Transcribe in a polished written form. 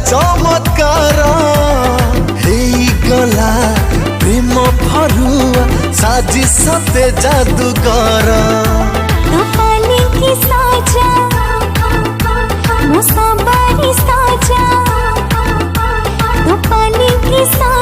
चमत्कार गला प्रेम फरुआ साजी सते जादूगर रूपाली की साजा मुसाबारी साजा रूपाली की साजा